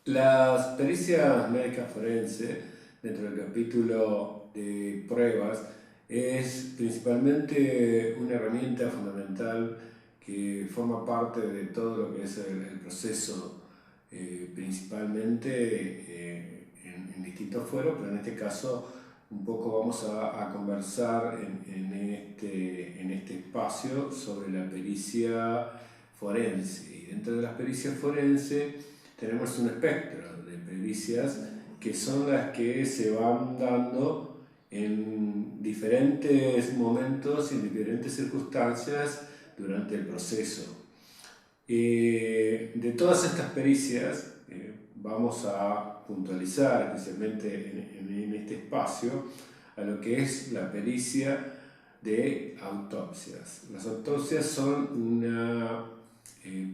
La pericia médica forense, dentro del capítulo de pruebas, es principalmente una herramienta fundamental que forma parte de todo lo que es el proceso, principalmente en distintos fueros, pero en este caso un poco vamos a conversar en este espacio sobre la pericia forense. Y dentro de las pericias forenses tenemos un espectro de pericias que son las que se van dando en diferentes momentos y en diferentes circunstancias durante el proceso. De todas estas pericias vamos a puntualizar especialmente en este espacio a lo que es la pericia de autopsias. Las autopsias son una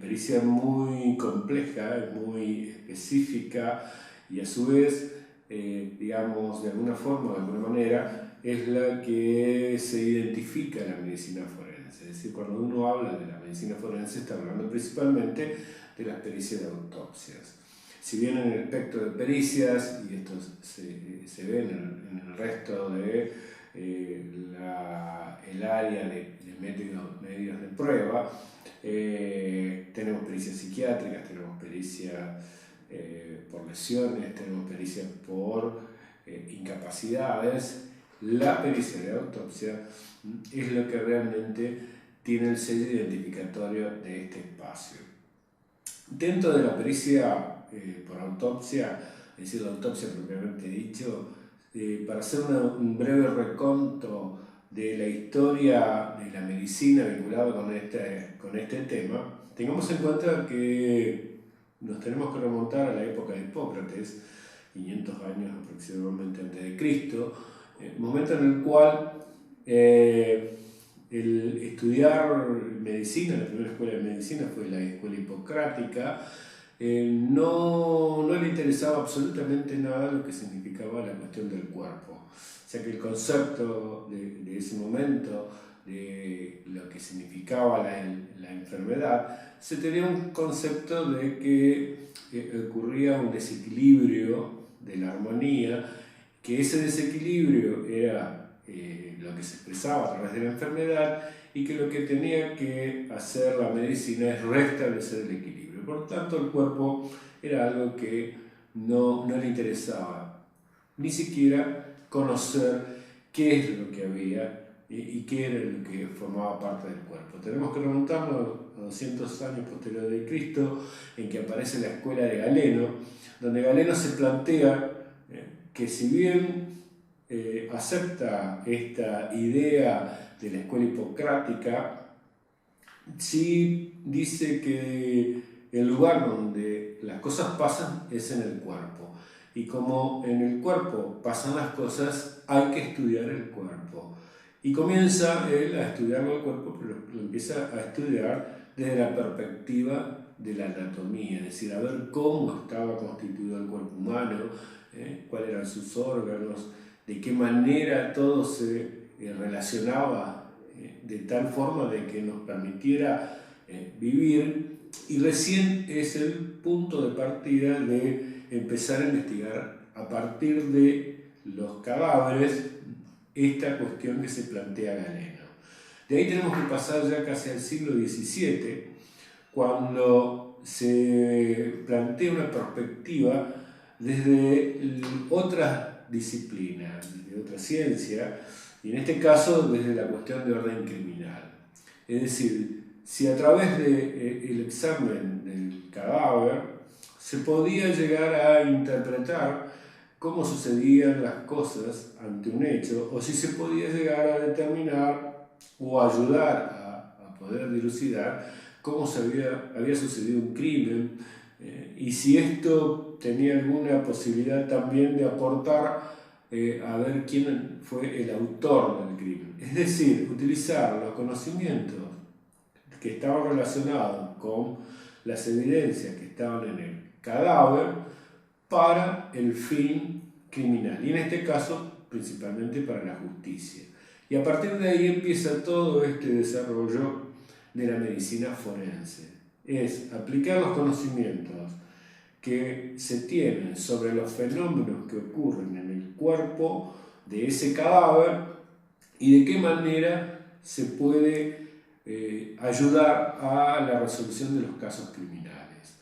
pericia muy compleja, muy específica y a su vez, digamos, de alguna forma, de alguna manera, es la que se identifica en la medicina forense. Es decir, cuando uno habla de la medicina forense está hablando principalmente de las pericias de autopsias. Si bien en el espectro de pericias, y esto se ve en el resto de el área de medios de prueba, tenemos pericias psiquiátricas, tenemos pericias por lesiones, tenemos pericias por incapacidades. La pericia de autopsia es lo que realmente tiene el sello identificatorio de este espacio. Dentro de la pericia por autopsia, es decir, la autopsia propiamente dicho, para hacer un breve reconto de la historia de la medicina vinculada con este tema, tengamos en cuenta que nos tenemos que remontar a la época de Hipócrates, 500 años aproximadamente antes de Cristo, momento en el cual el estudiar medicina, la primera escuela de medicina fue la escuela hipocrática, no le interesaba absolutamente nada lo que significaba la cuestión del cuerpo. O sea que el concepto de ese momento, de lo que significaba la enfermedad, se tenía un concepto de que ocurría un desequilibrio de la armonía, que ese desequilibrio era lo que se expresaba a través de la enfermedad y que lo que tenía que hacer la medicina es restablecer el equilibrio. Por tanto, el cuerpo era algo que no le interesaba, ni siquiera conocer qué es lo que había y qué era lo que formaba parte del cuerpo. Tenemos que remontarnos a 200 años posterior de Cristo, en que aparece la escuela de Galeno, donde Galeno se plantea que si bien acepta esta idea de la escuela hipocrática, sí dice que el lugar donde las cosas pasan es en el cuerpo. Y como en el cuerpo pasan las cosas, hay que estudiar el cuerpo. Y comienza él a estudiar el cuerpo, pero lo empieza a estudiar desde la perspectiva de la anatomía, es decir, a ver cómo estaba constituido el cuerpo humano, cuáles eran sus órganos, de qué manera todo se relacionaba de tal forma de que nos permitiera vivir, y recién es el punto de partida de empezar a investigar a partir de los cadáveres esta cuestión que se plantea Galeno. De ahí tenemos que pasar ya casi al siglo XVII, cuando se plantea una perspectiva desde otras disciplinas, desde otra ciencia, y en este caso desde la cuestión de orden criminal. Es decir, si a través del examen del cadáver se podía llegar a interpretar cómo sucedían las cosas ante un hecho, o si se podía llegar a determinar o ayudar a poder dilucidar cómo había sucedido un crimen, y si esto tenía alguna posibilidad también de aportar a ver quién fue el autor del crimen. Es decir, utilizar los conocimientos que estaban relacionados con las evidencias que estaban en el cadáver para el fin criminal, y en este caso principalmente para la justicia. Y a partir de ahí empieza todo este desarrollo de la medicina forense. Es aplicar los conocimientos que se tienen sobre los fenómenos que ocurren en el cuerpo de ese cadáver y de qué manera se puede ayudar a la resolución de los casos criminales.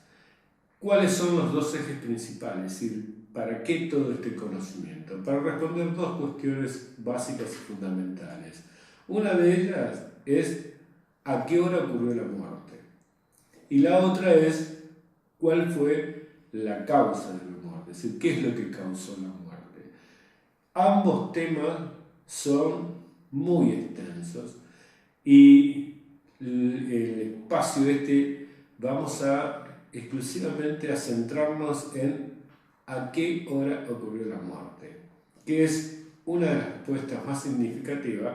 ¿Cuáles son los dos ejes principales? Es decir, ¿para qué todo este conocimiento? Para responder dos cuestiones básicas y fundamentales. Una de ellas es ¿a qué hora ocurrió la muerte? Y la otra es ¿cuál fue la causa de la muerte? Es decir, ¿qué es lo que causó la muerte? Ambos temas son muy extensos y el espacio vamos exclusivamente a centrarnos en a qué hora ocurrió la muerte, que es una de las respuestas más significativas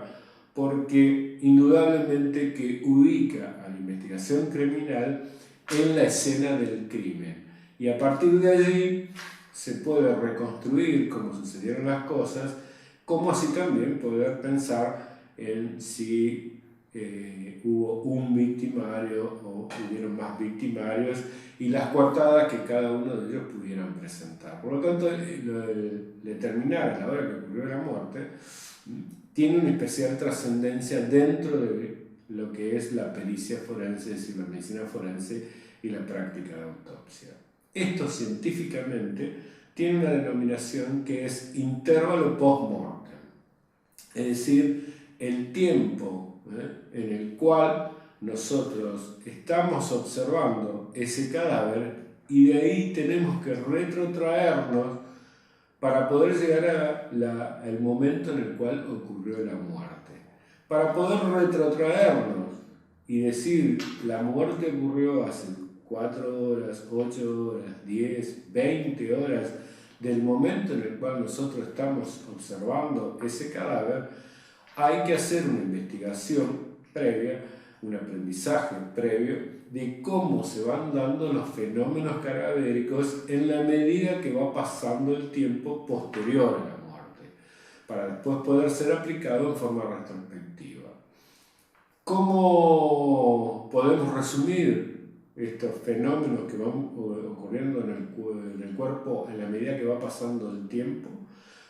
porque indudablemente que ubica a la investigación criminal en la escena del crimen y a partir de allí se puede reconstruir cómo sucedieron las cosas, como así también poder pensar en si hubo un victimario o hubieron más victimarios y las coartadas que cada uno de ellos pudieran presentar. Por lo tanto, determinar a la hora que ocurrió la muerte tiene una especial trascendencia dentro de lo que es la pericia forense, es decir, la medicina forense y la práctica de autopsia. Esto científicamente tiene una denominación que es intervalo post-mortem, es decir, el tiempo en el cual nosotros estamos observando ese cadáver y de ahí tenemos que retrotraernos para poder llegar al momento en el cual ocurrió la muerte. Para poder retrotraernos y decir la muerte ocurrió hace 4 horas, 8 horas, 10, 20 horas del momento en el cual nosotros estamos observando ese cadáver, hay que hacer una investigación previa, un aprendizaje previo de cómo se van dando los fenómenos cadavéricos en la medida que va pasando el tiempo posterior a la muerte, para después poder ser aplicado en forma retrospectiva. ¿Cómo podemos resumir estos fenómenos que van ocurriendo en el cuerpo en la medida que va pasando el tiempo?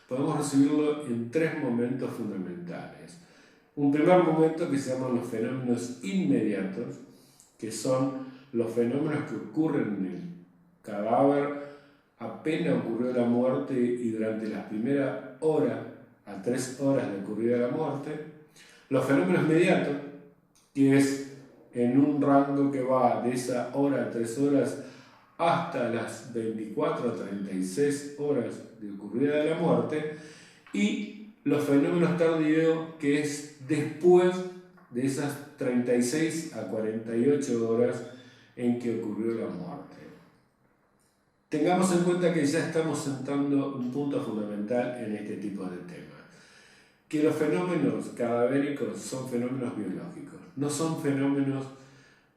Podemos resumirlo en 3 momentos fundamentales. Un primer momento que se llaman los fenómenos inmediatos, que son los fenómenos que ocurren en el cadáver apenas ocurrió la muerte y durante las primeras horas a 3 horas de ocurrida la muerte. Los fenómenos mediatos, que es en un rango que va de esa hora a 3 horas hasta las 24 a 36 horas de ocurrida de la muerte, y los fenómenos tardíos, que es después de esas 36 a 48 horas en que ocurrió la muerte. Tengamos en cuenta que ya estamos sentando un punto fundamental en este tipo de temas, que los fenómenos cadavéricos son fenómenos biológicos, no son fenómenos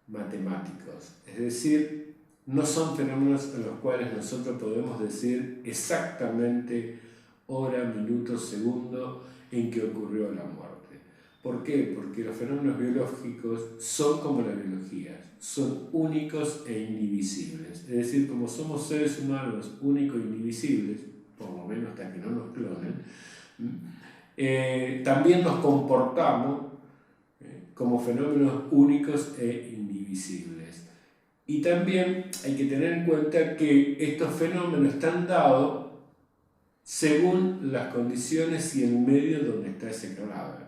matemáticos, es decir, no son fenómenos en los cuales nosotros podemos decir exactamente hora, minuto, segundo en que ocurrió la muerte. ¿Por qué? Porque los fenómenos biológicos son como la biología, son únicos e indivisibles. Es decir, como somos seres humanos únicos e indivisibles, por lo menos hasta que no nos clonen, también nos comportamos como fenómenos únicos e indivisibles. Y también hay que tener en cuenta que estos fenómenos están dados según las condiciones y el medio donde está ese cadáver.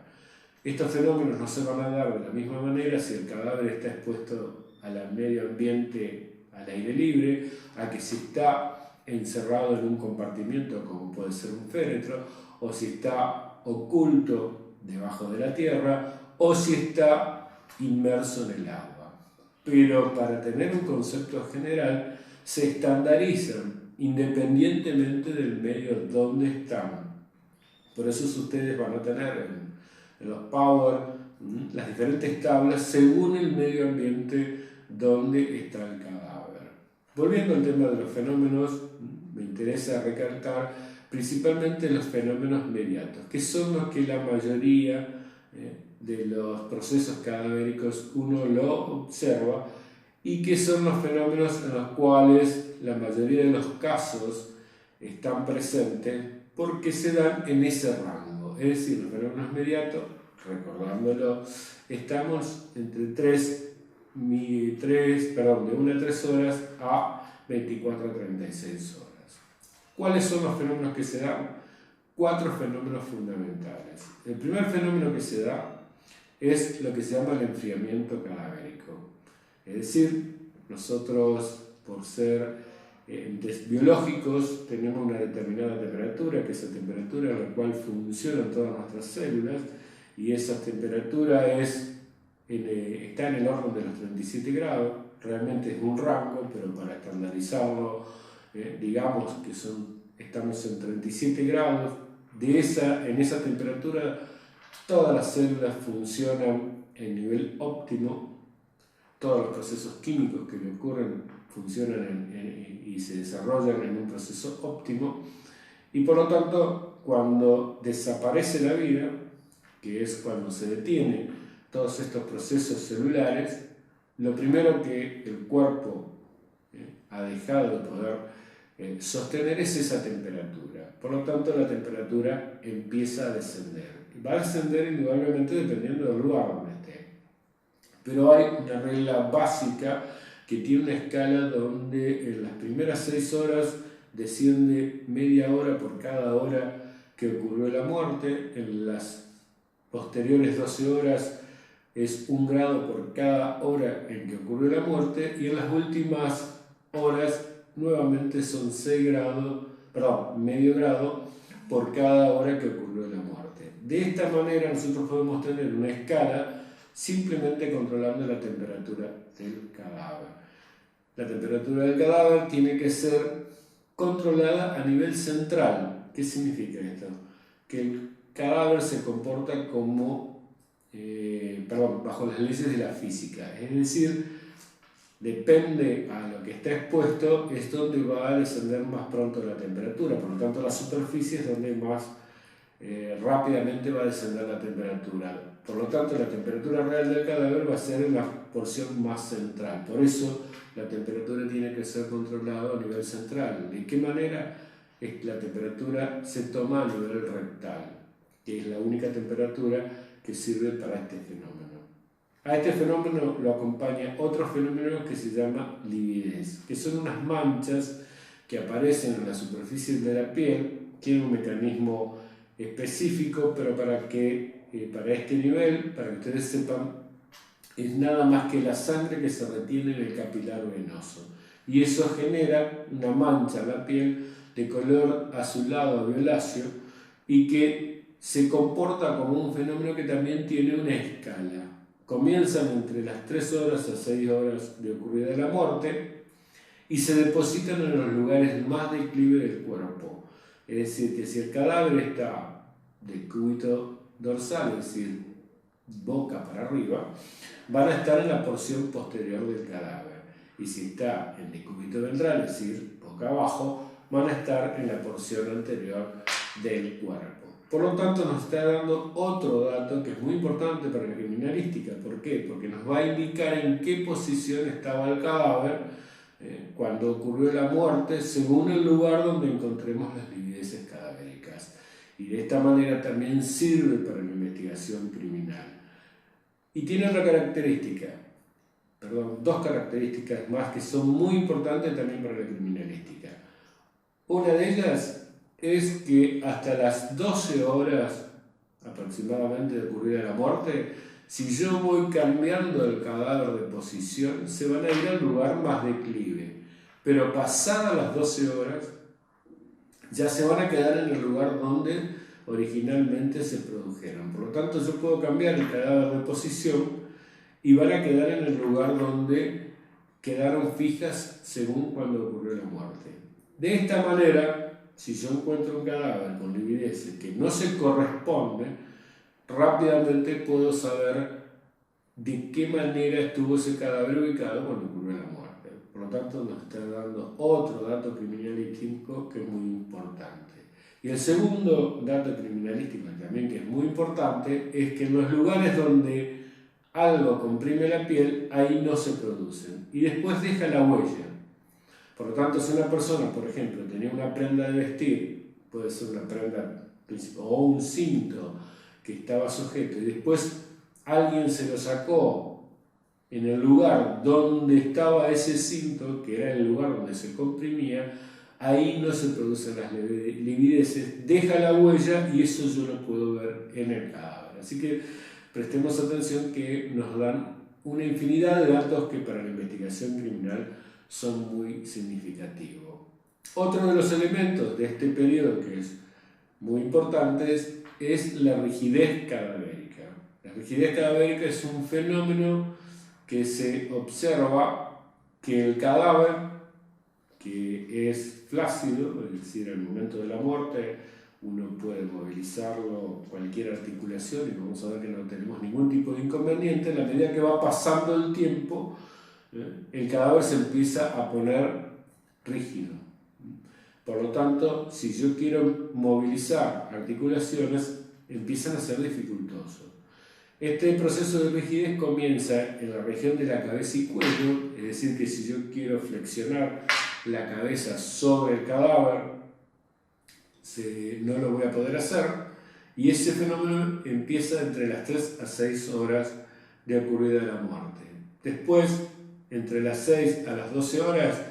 Estos fenómenos no se van a dar de la misma manera si el cadáver está expuesto al medio ambiente al aire libre, a que si está encerrado en un compartimiento como puede ser un féretro, o si está oculto debajo de la tierra, o si está inmerso en el agua. Pero para tener un concepto general se estandarizan independientemente del medio donde están. Por eso ustedes van a tener en los Power las diferentes tablas según el medio ambiente donde está el cadáver. Volviendo al tema de los fenómenos, me interesa recalcar principalmente los fenómenos mediatos, que son los que la mayoría de los procesos cadavéricos uno lo observa y qué son los fenómenos en los cuales la mayoría de los casos están presentes porque se dan en ese rango. Es decir, los fenómenos inmediatos, recordándolo, estamos entre de 1 a 3 horas a 24 a 36 horas. ¿Cuáles son los fenómenos que se dan? 4 fenómenos fundamentales. El primer fenómeno que se da es lo que se llama el enfriamiento cadavérico. Es decir, nosotros, por ser biológicos, tenemos una determinada temperatura, que es la temperatura a la cual funcionan todas nuestras células, y esa temperatura está en el orden de los 37 grados, realmente es un rango, pero para estandarizarlo, digamos que estamos en 37 grados, en esa temperatura todas las células funcionan en nivel óptimo, todos los procesos químicos que le ocurren funcionan y se desarrollan en un proceso óptimo, y por lo tanto cuando desaparece la vida, que es cuando se detienen todos estos procesos celulares, lo primero que el cuerpo ha dejado de poder sostener es esa temperatura. Por lo tanto, la temperatura empieza a descender. Va a descender indudablemente dependiendo del lugar donde esté. Pero hay una regla básica que tiene una escala donde en las primeras 6 horas desciende media hora por cada hora que ocurrió la muerte, en las posteriores 12 horas es 1 grado por cada hora en que ocurrió la muerte, y en las últimas horas nuevamente son medio grado por cada hora que ocurrió la muerte. De esta manera nosotros podemos tener una escala simplemente controlando la temperatura del cadáver. La temperatura del cadáver tiene que ser controlada a nivel central. ¿Qué significa esto? Que el cadáver se comporta bajo las leyes de la física, es decir, depende a lo que está expuesto, es donde va a descender más pronto la temperatura, por lo tanto la superficie es donde más rápidamente va a descender la temperatura. Por lo tanto, la temperatura real del cadáver va a ser en la porción más central. Por eso la temperatura tiene que ser controlada a nivel central. ¿De qué manera? La temperatura se toma a nivel rectal, que es la única temperatura que sirve para este fenómeno. A este fenómeno lo acompaña otro fenómeno que se llama lividez, que son unas manchas que aparecen en la superficie de la piel. Tiene un mecanismo específico, pero para este nivel, para que ustedes sepan, es nada más que la sangre que se retiene en el capilar venoso, y eso genera una mancha en la piel de color azulado violáceo y que se comporta como un fenómeno que también tiene una escala. Comienzan entre las 3 horas a 6 horas de ocurrida la muerte y se depositan en los lugares más declive del cuerpo. Es decir, que si el cadáver está de cúbito dorsal, es decir, boca para arriba, van a estar en la porción posterior del cadáver. Y si está en decúbito ventral, es decir, boca abajo, van a estar en la porción anterior del cuerpo. Por lo tanto, nos está dando otro dato que es muy importante para la criminalística. ¿Por qué? Porque nos va a indicar en qué posición estaba el cadáver cuando ocurrió la muerte, según el lugar donde encontremos las livideces cadavéricas. Y de esta manera también sirve para la investigación criminal. Y tiene otra característica, dos características más que son muy importantes también para la criminalística. Una de ellas es que hasta las 12 horas aproximadamente de ocurrida la muerte, si yo voy cambiando el cadáver de posición, se van a ir al lugar más declive. Pero pasadas las 12 horas, ya se van a quedar en el lugar donde originalmente se produjeron. Por lo tanto, yo puedo cambiar el cadáver de posición y van a quedar en el lugar donde quedaron fijas según cuando ocurrió la muerte. De esta manera, si yo encuentro un cadáver con lividez que no se corresponde, rápidamente puedo saber de qué manera estuvo ese cadáver ubicado cuando ocurrió la muerte. Por lo tanto, nos está dando otro dato criminalístico que es muy importante. Y el segundo dato criminalístico también que es muy importante es que en los lugares donde algo comprime la piel, ahí no se producen. Y después deja la huella. Por lo tanto, si una persona, por ejemplo, tenía una prenda de vestir, puede ser una prenda o un cinto que estaba sujeto, y después alguien se lo sacó en el lugar donde estaba ese cinto, que era el lugar donde se comprimía, ahí no se producen las livideces, deja la huella y eso yo lo puedo ver en el cadáver. Así que prestemos atención que nos dan una infinidad de datos que para la investigación criminal son muy significativos. Otro de los elementos de este periodo que es muy importante es la rigidez cadavérica. La rigidez cadavérica es un fenómeno que se observa que el cadáver, que es flácido, es decir, al momento de la muerte uno puede movilizarlo, cualquier articulación, y vamos a ver que no tenemos ningún tipo de inconveniente. En la medida que va pasando el tiempo, el cadáver se empieza a poner rígido. Por lo tanto, si yo quiero movilizar articulaciones, empiezan a ser dificultosos. Este proceso de rigidez comienza en la región de la cabeza y cuello, es decir, que si yo quiero flexionar la cabeza sobre el cadáver, no lo voy a poder hacer, y ese fenómeno empieza entre las 3 a 6 horas de ocurrida la muerte. Después, entre las 6 a las 12 horas,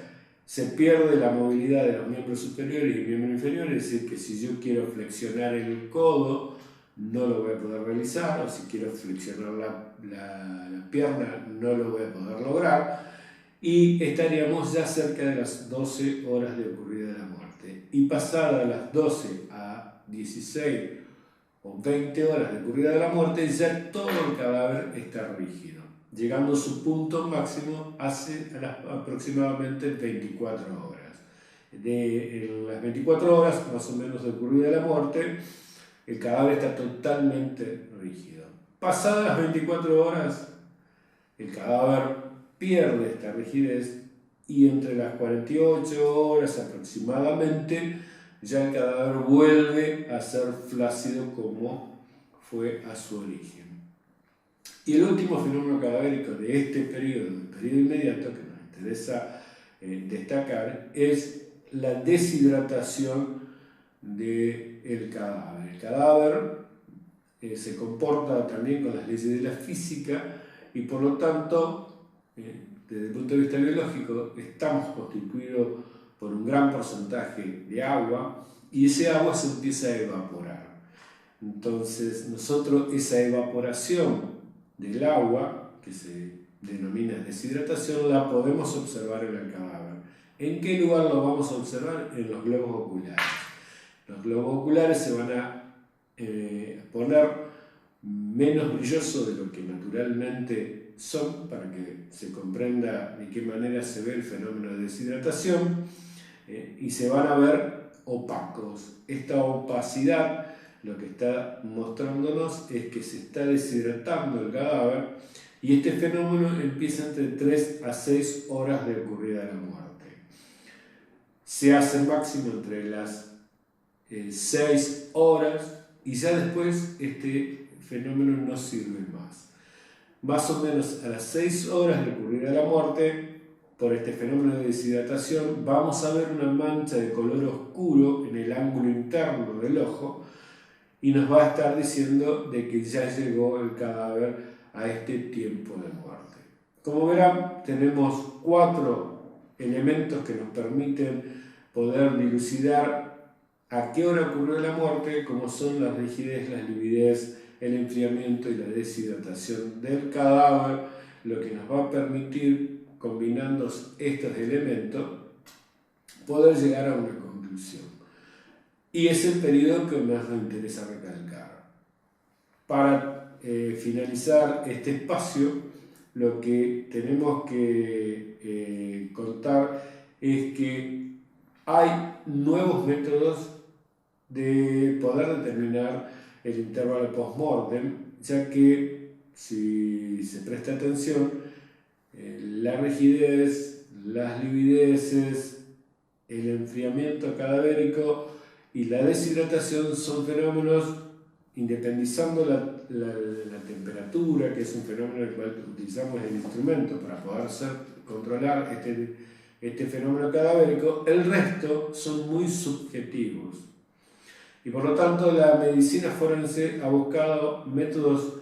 se pierde la movilidad de los miembros superiores y miembros inferiores, es decir, que si yo quiero flexionar el codo, no lo voy a poder realizar, o si quiero flexionar la pierna, no lo voy a poder lograr, y estaríamos ya cerca de las 12 horas de ocurrida la muerte. Y pasadas las 12 a 16 o 20 horas de ocurrida la muerte, ya todo el cadáver está rígido, llegando a su punto máximo hace aproximadamente 24 horas. En las 24 horas, más o menos, de ocurrida la muerte, el cadáver está totalmente rígido. Pasadas las 24 horas, el cadáver pierde esta rigidez y entre las 48 horas aproximadamente, ya el cadáver vuelve a ser flácido como fue a su origen. Y el último fenómeno cadavérico de este periodo, el periodo inmediato, que nos interesa destacar, es la deshidratación del cadáver. El cadáver se comporta también con las leyes de la física y por lo tanto, desde el punto de vista biológico, estamos constituidos por un gran porcentaje de agua y ese agua se empieza a evaporar. Entonces nosotros esa evaporación del agua, que se denomina deshidratación, la podemos observar en el cadáver. ¿En qué lugar lo vamos a observar? En los globos oculares. Los globos oculares se van a poner menos brillosos de lo que naturalmente son, para que se comprenda de qué manera se ve el fenómeno de deshidratación, y se van a ver opacos. Esta opacidad lo que está mostrándonos es que se está deshidratando el cadáver y este fenómeno empieza entre 3 a 6 horas de ocurrida la muerte. Se hace máximo entre las 6 horas y ya después este fenómeno no sirve más. Más o menos a las 6 horas de ocurrida la muerte, por este fenómeno de deshidratación, vamos a ver una mancha de color oscuro en el ángulo interno del ojo y nos va a estar diciendo de que ya llegó el cadáver a este tiempo de muerte. Como verán, tenemos 4 elementos que nos permiten poder dilucidar a qué hora ocurrió la muerte, como son la rigidez, la lividez, el enfriamiento y la deshidratación del cadáver, lo que nos va a permitir, combinando estos elementos, poder llegar a una conclusión. Y es el periodo que más nos interesa recalcar. Para finalizar este espacio, lo que tenemos que contar es que hay nuevos métodos de poder determinar el intervalo post-mortem, ya que si se presta atención, la rigidez, las livideces, el enfriamiento cadavérico y la deshidratación son fenómenos independizando la temperatura, que es un fenómeno en el cual utilizamos el instrumento para poder controlar este fenómeno cadavérico, el resto son muy subjetivos. Y por lo tanto la medicina forense ha buscado métodos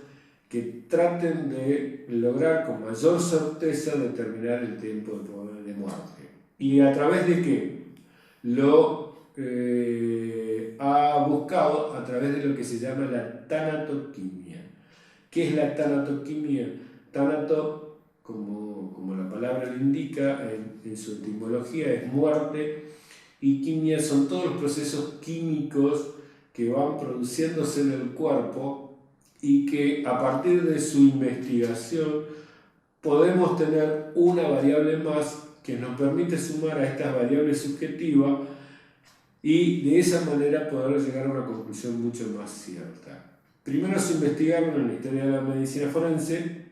que traten de lograr con mayor certeza determinar el tiempo de muerte. ¿Y a través de qué? Lo ha buscado a través de lo que se llama la tanatoquimia. ¿Qué es la tanatoquimia? Tanato, como la palabra lo indica, en su etimología es muerte, y quimia son todos los procesos químicos que van produciéndose en el cuerpo y que a partir de su investigación podemos tener una variable más que nos permite sumar a estas variables subjetivas y de esa manera poder llegar a una conclusión mucho más cierta. Primero se investigaron en la historia de la medicina forense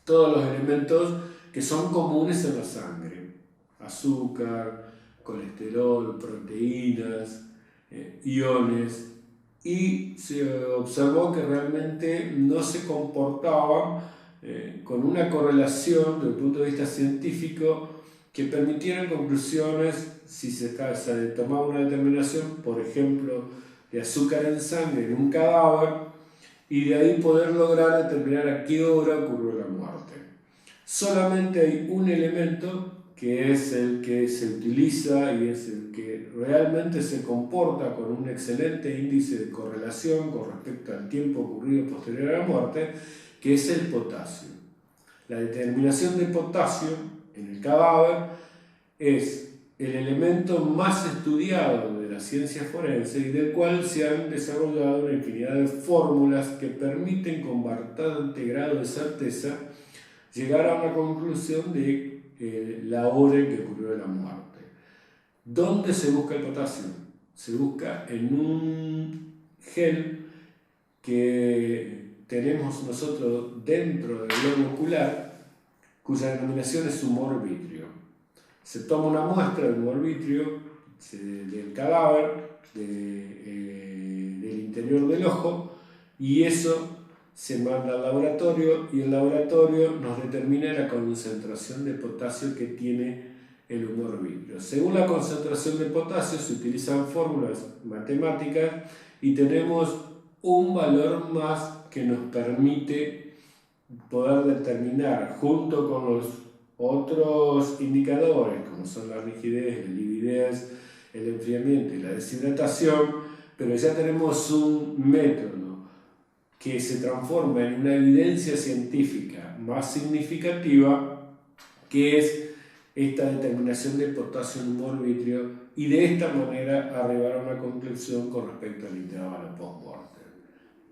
todos los elementos que son comunes en la sangre: azúcar, colesterol, proteínas, iones, y se observó que realmente no se comportaban con una correlación desde el punto de vista científico que permitieran conclusiones si se tomaba una determinación, por ejemplo, de azúcar en sangre en un cadáver, y de ahí poder lograr determinar a qué hora ocurrió la muerte. Solamente hay un elemento que es el que se utiliza y es el que realmente se comporta con un excelente índice de correlación con respecto al tiempo ocurrido posterior a la muerte, que es el potasio. La determinación de potasio en el cadáver es el elemento más estudiado de la ciencia forense y del cual se han desarrollado una infinidad de fórmulas que permiten con bastante grado de certeza llegar a una conclusión de la hora en que ocurrió la muerte. ¿Dónde se busca el potasio? Se busca en un gel que tenemos nosotros dentro del globo ocular, cuya denominación es humor vítreo. Se toma una muestra de humor vítreo del cadáver, del interior del ojo, y eso se manda al laboratorio y el laboratorio nos determina la concentración de potasio que tiene el humor vítreo. Según la concentración de potasio se utilizan fórmulas matemáticas y tenemos un valor más que nos permite poder determinar, junto con los otros indicadores como son la rigidez, la lividez, el enfriamiento y la deshidratación, pero ya tenemos un método que se transforma en una evidencia científica más significativa, que es esta determinación de potasio en humor vítreo, y de esta manera arribar a una conclusión con respecto al intervalo post-mortem.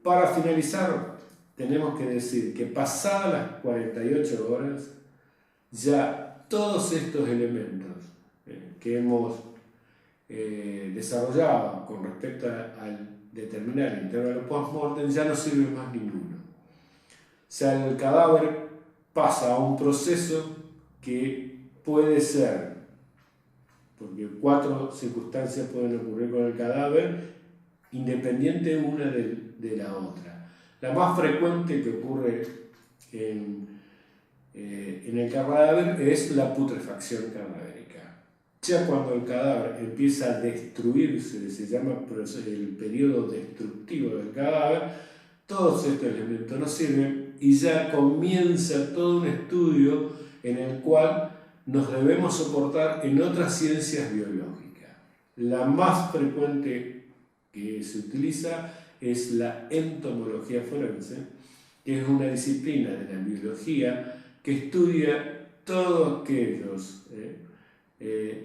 Para finalizar, tenemos que decir que pasadas las 48 horas, ya todos estos elementos que hemos desarrollado con respecto al determinar el intervalo post-mortem ya no sirve más ninguno. O sea, el cadáver pasa a un proceso que puede ser, porque 4 circunstancias pueden ocurrir con el cadáver, independiente una de la otra. La más frecuente que ocurre en el cadáver es la putrefacción cadavérica. Ya cuando el cadáver empieza a destruirse, se llama el periodo destructivo del cadáver, todos estos elementos no sirven y ya comienza todo un estudio en el cual nos debemos soportar en otras ciencias biológicas. La más frecuente que se utiliza es la entomología forense, que es una disciplina de la biología que estudia todos aquellos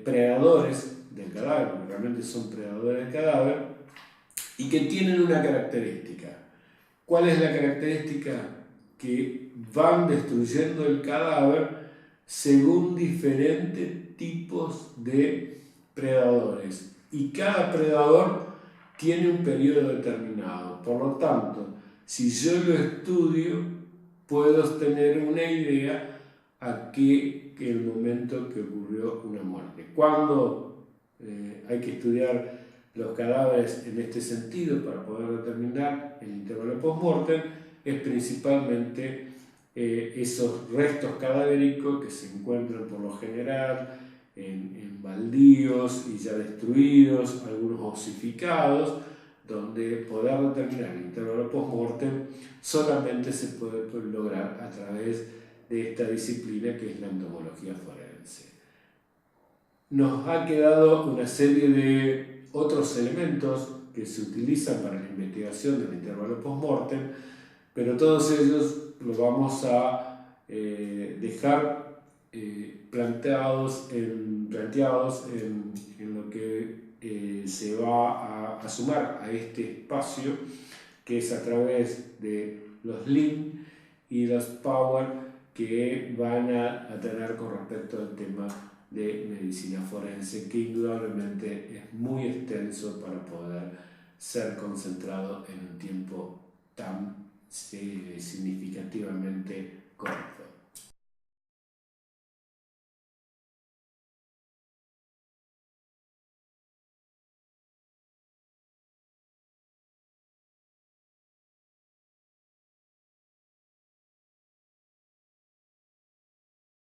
predadores del cadáver, porque realmente son predadores del cadáver, y que tienen una característica. ¿Cuál es la característica? Que van destruyendo el cadáver según diferentes tipos de predadores, y cada predador tiene un periodo determinado. Por lo tanto, si yo lo estudio, puedo tener una idea a que el momento que ocurrió una muerte. Cuando hay que estudiar los cadáveres en este sentido para poder determinar el intervalo post-mortem es principalmente esos restos cadavéricos que se encuentran por lo general en baldíos y ya destruidos, algunos osificados, donde poder determinar el intervalo post-mortem solamente se puede lograr a través de esta disciplina que es la entomología forense. Nos ha quedado una serie de otros elementos que se utilizan para la investigación del intervalo post-mortem, pero todos ellos los vamos a dejar planteados en lo que se va a sumar a este espacio, que es a través de los Lean y los Power que van a tener con respecto al tema de medicina forense, que indudablemente es muy extenso para poder ser concentrado en un tiempo tan significativamente corto.